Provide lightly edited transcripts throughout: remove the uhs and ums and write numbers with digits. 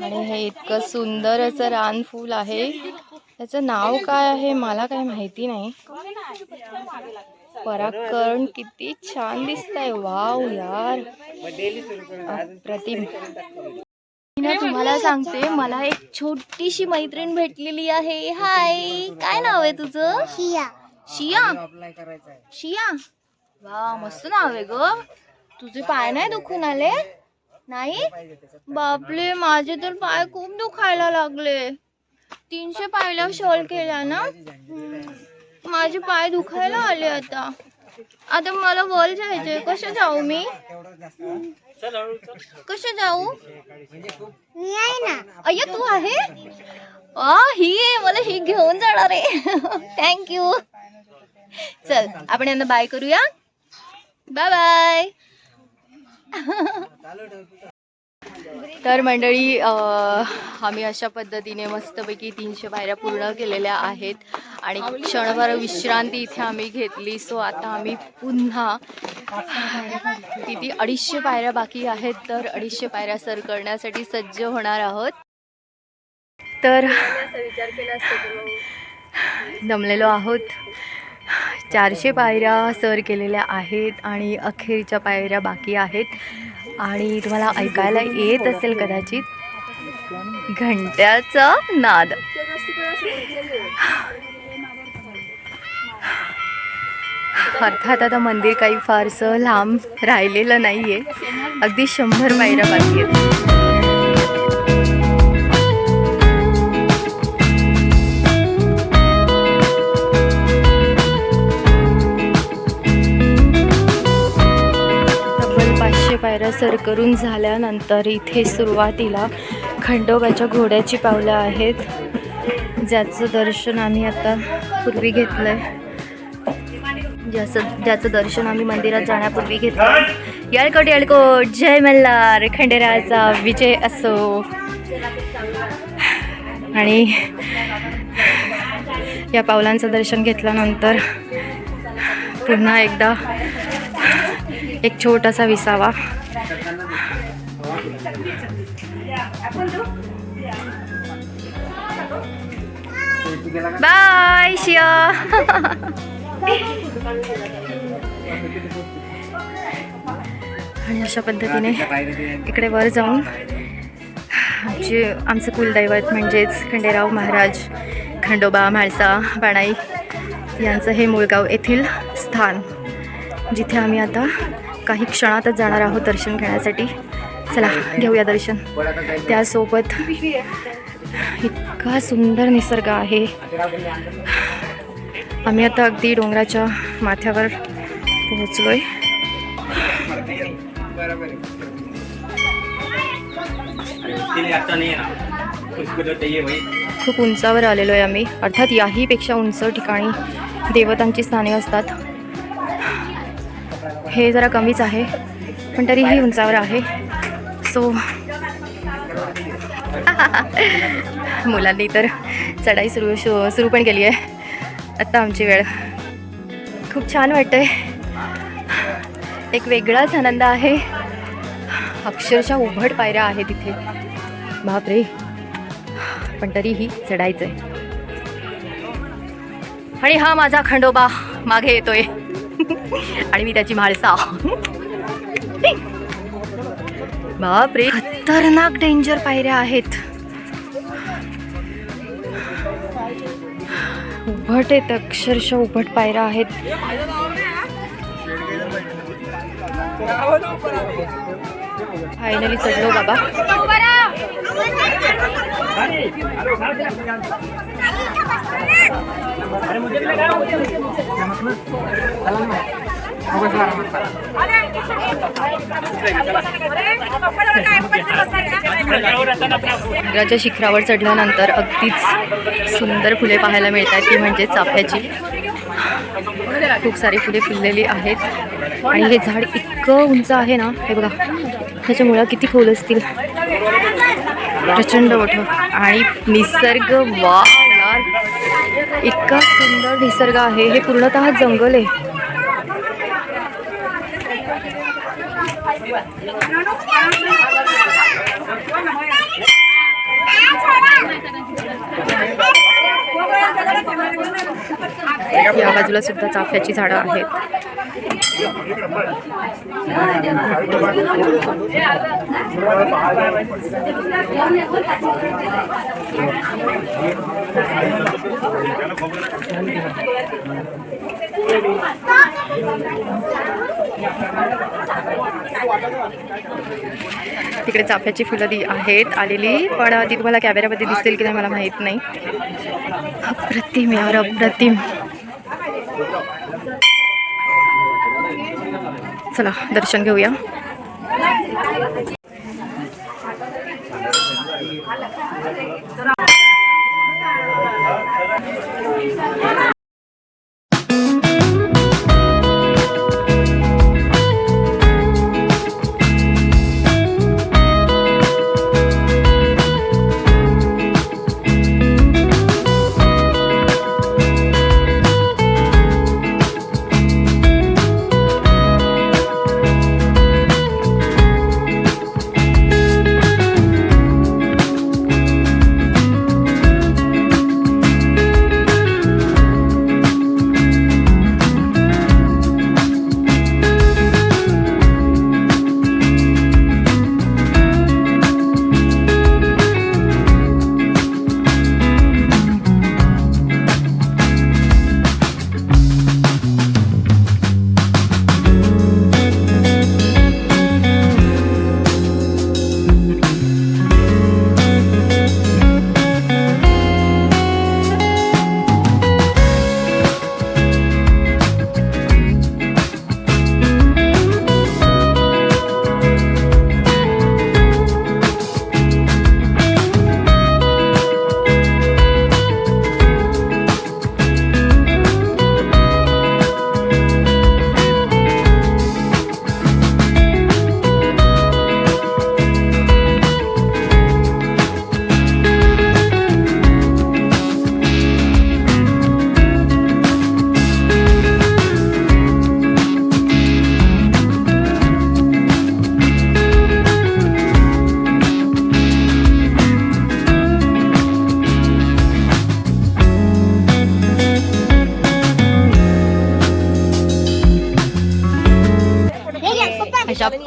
आणि हे इतकं सुंदर असं रानफूल आहे. त्याचं नाव काय आहे मला काय माहिती नाही. परागकण किती छान दिसतंय. वाव यार, अप्रतिम. मी तुम्हाला सांगते, मला एक छोटीशी मैत्रीण भेटलेली आहे. हाय, काय नाव आहे तुझं? शिया. शिया, शिया. वा, मस्त नाव आहे ग. तुझे पाय नाही दुखून आले? नाही बापले, माझे तर पाय खूप दुखायला लागले. 300 पायला शॉल केला ना, माझे पाय दुखायला आले. आता आता मला वर जायचंय. कसं जाऊ मी? कसं जाऊ? मी आहे ना. अय्या, तू आहे? ही आहे, मला ही घेऊन जाणार आहे. थँक्यू. चल, आपण यांना बाय करूया. Bye bye. तर मंडळी, आम्ही अशा पद्धतीने मस्तपैकी 300 पायऱ्या पूर्ण केलेल्या आहेत आणि क्षणभर विश्रांती इथे आम्ही घेतली. सो आता आम्ही पुन्हा किती 250 पायऱ्या बाकी आहेत, तर 250 पायऱ्या सर करण्यासाठी सज्ज होणार आहोत. तर दमलेलो आहोत. 400 पायऱ्या सर केलेल्या आहेत आणि अखेरच्या पायऱ्या बाकी आहेत. आणि तुम्हाला ऐकायला येत असेल कदाचित घंट्याचा नाद. अर्थात आता मंदिर काही फारसं लांब राहिलेलं नाहीये. अगदी 100 पायऱ्या बाकी आहेत. पायऱ्या सर करून झाल्यानंतर इथे सुरुवातीला खंडोबाच्या घोड्याची पावलं आहेत, ज्याचं दर्शन आम्ही आता पूर्वी घेतलंय. ज्याचं दर्शन आम्ही मंदिरात जाण्यापूर्वी घेतलं. येळकोट येळकोट, जय मल्हार, खंडेरायाचा विजय असो. आणि या पावलांचं दर्शन घेतल्यानंतर पुन्हा एकदा एक छोटासा विसावा. बाय शिया. आणि अशा पद्धतीने इकडे वर जाऊन आमचं कुलदैवत म्हणजेच खंडेराव महाराज, खंडोबा, म्हाळसा, बाणाई यांचं हे मुळगाव येथील स्थान, जिथे आम्ही आता काही क्षणातच जाणार आहोत दर्शन घेण्यासाठी. चला घेऊया दर्शन. त्यासोबत इतका सुंदर निसर्ग आहे. आम्ही आता अगदी डोंगराच्या माथ्यावर पोहोचलोय. खूप उंचावर आलेलो आहे आम्ही. अर्थात याहीपेक्षा उंच ठिकाणी देवतांची स्थाने असतात. हे जरा कमीच आहे, पण तरीही उंचावर आहे. सो मुलांनी तर चढाई सुरू पण केली आहे. आत्ता आमची वेळ. खूप छान वाटतंय. एक वेगळाच आनंद आहे. अक्षरशः उभट पायऱ्या आहेत इथे, बापरे, पण तरीही चढायचंय. आणि हा माझा खंडोबा मागे येतोय आणि मी त्याची म्हाळसा. बापरे, खतरनाक डेंजर पायऱ्या आहेत. उभट आहेत, अक्षरशः उभट पायऱ्या आहेत. फायनली चढलो बाबा. डोंगराच्या शिखरावर चढल्यानंतर अगदीच सुंदर फुले पाहायला मिळतात, ती म्हणजे चाफ्याची. खूप सारी फुले फुललेली आहेत आणि हे झाड इतकं उंच आहे ना, हे बघा, त्याच्या मुळा किती खोल असतील. प्रचंड मोठं आणि निसर्ग, वा यार, इतका सुंदर निसर्ग आहे. हे पूर्णतः जंगल आहे. या बाजूला सुद्धा चाफ्याची झाडं आहेत. तिकडे चाफ्याची फुलं आहेत आलेली, पण ती तुम्हाला कॅमेऱ्यामध्ये दिसतील की नाही मला माहित नाही. अप्रतिम यार, अप्रतिम. चला दर्शन घेऊया.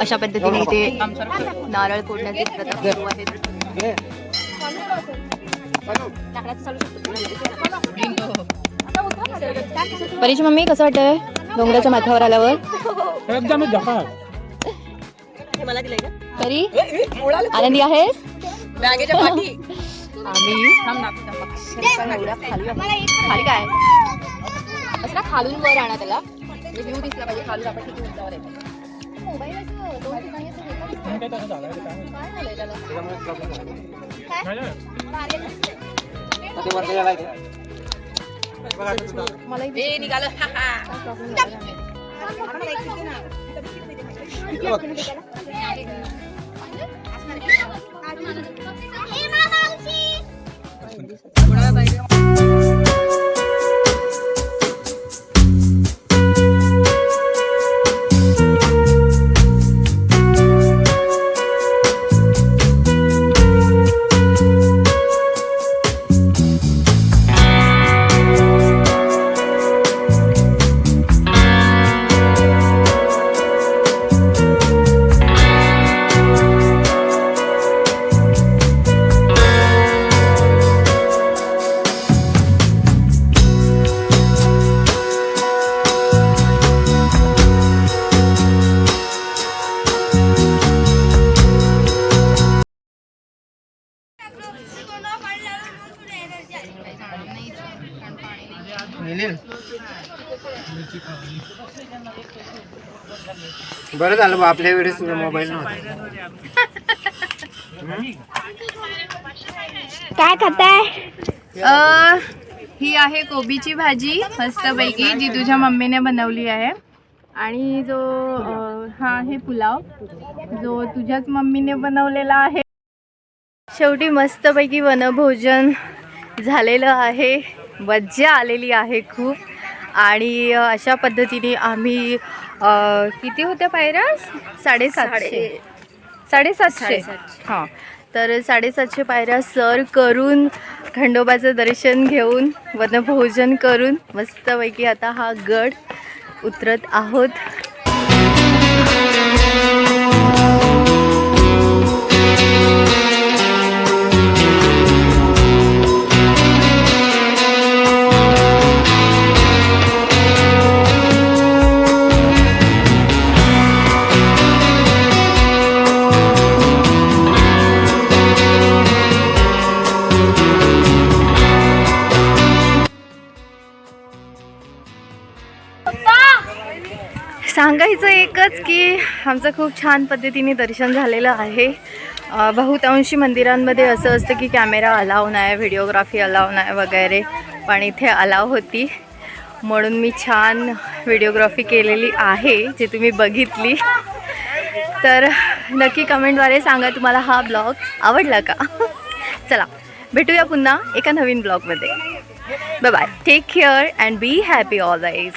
अशा पद्धतीने इथे नारळ फोडण्याचे प्रथा सुरू आहेत. परीची मम्मी कसं वाटतंय डोंगराच्या माथ्यावर आल्यावर? परी आनंदी आहे. आम्ही खाली काय असं ना खालून वर आणा त्याला व्ह्यू दिसला पाहिजे. खालून आपण किती उंचावर आहे. बरं झालं बा आपल्या वेळेस मोबाईल नव्हता. काय खाताय? ही आहे कोबीची भाजी मस्तपैकी जी तुझ्या मम्मीने बनवली आहे. आणि जो हा आहे पुलाव जो तुझ्याच मम्मीने बनवलेला आहे. शेवटी मस्तपैकी वनभोजन झालेलं आहे. मज्जा आलेली आहे खूप. आणि अशा पद्धतीने आम्ही किती होत्या पायऱ्या? 750 हां. तर 750 पायऱ्या सर करून खंडोबाचं दर्शन घेऊन वनभोजन करून मस्तपैकी आता हा गड उतरत आहोत. सांगायचं एकच की आमचं खूप छान पद्धतीने दर्शन झालेलं आहे. बहुतांशी मंदिरांमध्ये असं असतं की कॅमेरा अलाव नाही, व्हिडिओग्राफी अलाव नाही वगैरे, पण इथे अलाव होती म्हणून मी छान व्हिडिओग्राफी केलेली आहे जे तुम्ही बघितली. तर नक्की कमेंटद्वारे सांगा तुम्हाला हा ब्लॉग आवडला का. चला भेटूया पुन्हा एका नवीन ब्लॉगमध्ये. Bye bye, take care and be happy always.